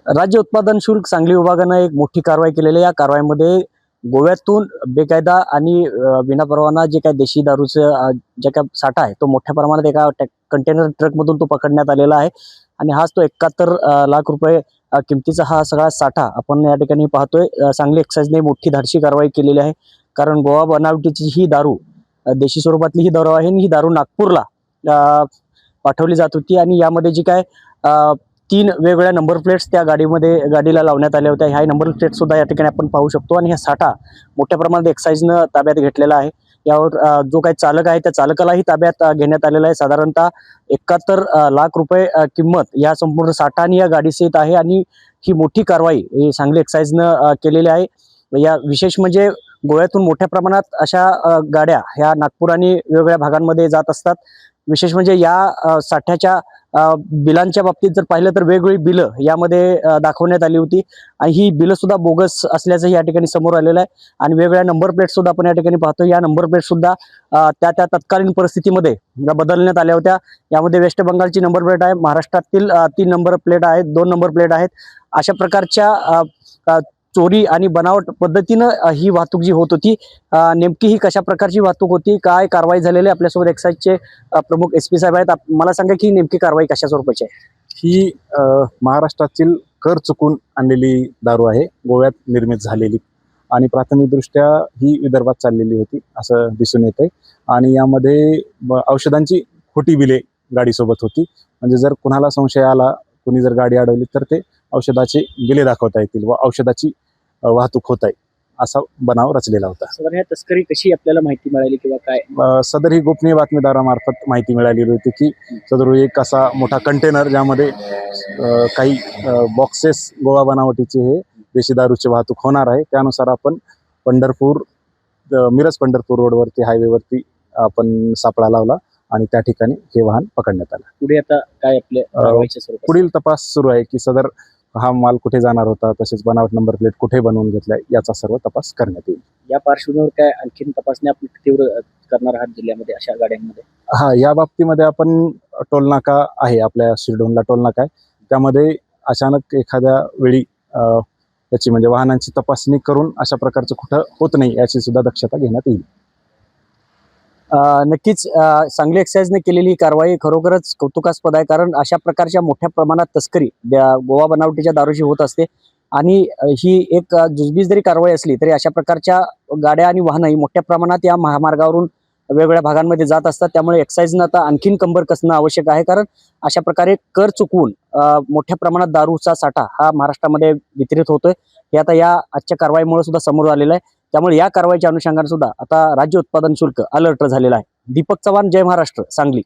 राज्य उत्पादन शुल्क सांगली विभागानं एक मोठी कारवाई केलेली आहे। या कारवाईमध्ये गोव्यातून बेकायदा आणि विनापरवाना जे काही देशी दारूचं जे काही साठा आहे तो मोठ्या प्रमाणात एका कंटेनर ट्रकमधून तो पकडण्यात आलेला आहे आणि हाच तो 71 लाख रुपये किमतीचा हा सगळा साठा आपण या ठिकाणी पाहतोय। सांगली एक्साइजने मोठी धाडसी कारवाई केलेली आहे, कारण गोवा बनावटीची ही दारू देशी स्वरूपातली ही दारू आहे आणि ही दारू नागपूरला पाठवली जात होती आणि यामध्ये जी काय 3 वेगवेगळ्या नंबर प्लेट्स त्या गाडीला लावण्यात आल्या होत्या। ह्या नंबर प्लेट सुद्धा या ठिकाणी आपण पाहू शकतो आणि हा साठा मोठ्या प्रमाणात एक्साइजनं ताब्यात घेतलेला आहे। यावर जो काही चालक आहे त्या चालकालाही ताब्यात घेण्यात आलेला आहे। साधारणतः 71 लाख रुपये किंमत या संपूर्ण साठा आणि या गाडीसहित आहे आणि ही मोठी कारवाई सांगली एक्साइजनं केलेली आहे। या विशेष म्हणजे गोव्यातून मोठ्या प्रमाणात अशा गाड्या ह्या नागपूर आणि वेगवेगळ्या भागांमध्ये जात असतात। विशेष म्हणजे या साठ्याच्या बिलांच्या बाबतीत जर पाहिलं तर वेगवेगळी बिलं यामध्ये दाखवण्यात आली होती आणि ही बिलं सुद्धा बोगस असल्याचं या ठिकाणी समोर आलेलं आहे आणि वेगवेगळ्या नंबर प्लेट सुद्धा आपण या ठिकाणी पाहतो। या नंबर प्लेट सुद्धा त्या तत्कालीन परिस्थितीमध्ये बदलण्यात आल्या होत्या। यामध्ये वेस्ट बंगालची नंबर प्लेट आहे, महाराष्ट्रातील 3 नंबर प्लेट आहेत, 2 नंबर प्लेट आहेत। अशा प्रकारच्या चोरी आणि बनावट पद्धतीनं ही वाहतूक जी होत होती, नेमकी ही कशा प्रकारची वाहतूक होती, काय कारवाई झालेली आपल्यासोबत एक्साइजचे प्रमुख SP साहेब आहेत। मला सांगा की नेमकी कारवाई कशा स्वरूपाची आहे? ही महाराष्ट्रातील कर चुकून आणलेली दारू आहे, गोव्यात निर्मित झालेली आणि प्राथमिकदृष्ट्या ही विदर्भात चाललेली होती असं दिसून येतंय आणि यामध्ये औषधांची खोटी बिले गाडीसोबत होती। म्हणजे जर कुणाला संशय आला, कुणी जर गाडी अडवली तर ते औषधाची बिले दाखवता येतील व औषधाची वाहतूक होत आहे असा बनाव रचलेला होता। सर, ह्या तस्करी कशी आपल्याला माहिती मिळाली किंवा काय? सदर ही गोपनीय बातमीदारामार्फत माहिती मिळालेली होती की सदर एक असा मोठा कंटेनर ज्यामध्ये काही बॉक्सेस गोवा बनावटीचे हे देशी दारूची वाहतूक होणार आहे। त्यानुसार आपण मिरज पंढरपूर रोडवरती हायवेवरती आपण सापळा लावला आणि त्या ठिकाणी हे वाहन पकडण्यात आलं। पुढे आता काय आपल्या पुढील तपास सुरू आहे की सदर हा माल कुठे जाणार होता, तसेच बनावट नंबर प्लेट कुठे बनवून घेतलाय याचा सर्व तपास करण्यात येईल। या पार्श्वभूमीवर काय आणखीन तपासणी आपण तीव्र करणार आहात जिल्ह्यामध्ये अशा गाड्यांमध्ये? हा, या बाबतीमध्ये आपण टोलनाका आहे, आपल्या शिरढोणला टोलनाका आहे, त्यामध्ये अचानक एखाद्या वेळी याची म्हणजे वाहनांची तपासणी करून अशा प्रकारचं कुठं होत नाही याची सुद्धा दक्षता घेण्यात येईल। नक्कीच सांगली एक्साइजने केलेली कारवाई खरोखरच कौतुकास्पद आहे, कारण अशा प्रकारच्या मोठ्या प्रमाणात तस्करी गोवा बनावटीच्या दारूची होत असते आणि ही एक जुजबीज जरी कारवाई असली तरी अशा प्रकारच्या गाड्या आणि वाहनं ही मोठ्या प्रमाणात या महामार्गावरून वेगवेगळ्या भागांमध्ये जात असतात। त्यामुळे एक्साइजनं आता आणखीन कंबर कसणं आवश्यक आहे, कारण अशा प्रकारे कर चुकवून मोठ्या प्रमाणात दारूचा साठा हा महाराष्ट्रामध्ये वितरित होतोय हे आता या आजच्या कारवाईमुळे सुद्धा समोर आलेलं आहे। त्यामुळे या कारवाईच्या अनुषंगाने सुद्धा आता राज्य उत्पादन शुल्क अलर्ट झालेला आहे। दीपक चव्हाण, जय महाराष्ट्र, सांगली।